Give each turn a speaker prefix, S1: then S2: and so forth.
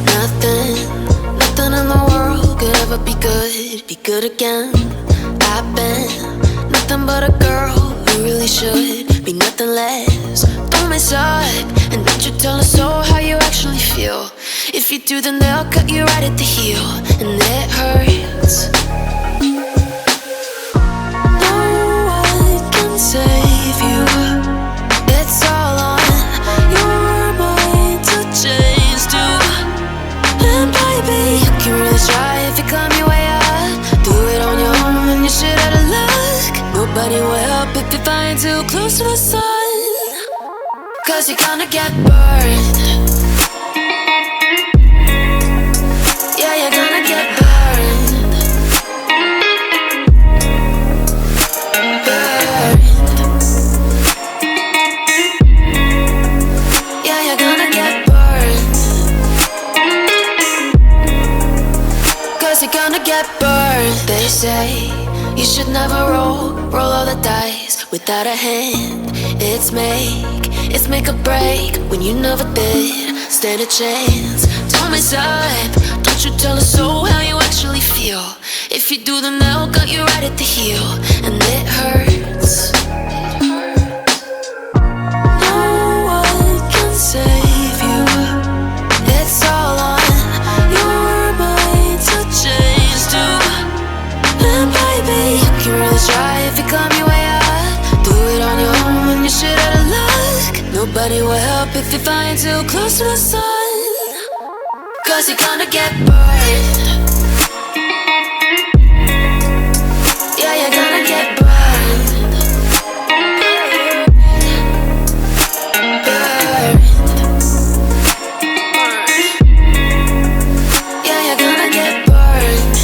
S1: Nothing in the world could ever be good again. I've been nothing but a girl who really should be nothing less. Don't mess up, and don't you tell us so how you actually feel. If you do, then they'll cut you right at the heel, and it hurts. No one can save you. It's all on your mind to change too. And baby, you can really try if you climb your way up. Do it on your own and you shit out of luck. Nobody will help if you're flying too close to the sun, 'cause you're gonna get burned. Yeah, you're gonna get burned. Burned. Yeah, you're gonna get burned. 'Cause you're gonna get burned. They say you should never roll all the dice without a hand. It's make or break when you never did stand a chance. Don't mess up, don't you tell us so how you actually feel. If you do, then they'll cut you right at the heel, and it hurts. No one can save you. It's all on your mind to change too. And baby, you can really try if you climb your way up. Do it on your own when you shit out of luck. Nobody will help if you're flying too close to the sun, 'cause you're gonna get burned. Yeah, you're gonna get burned. Burned. Yeah, you're gonna get burned.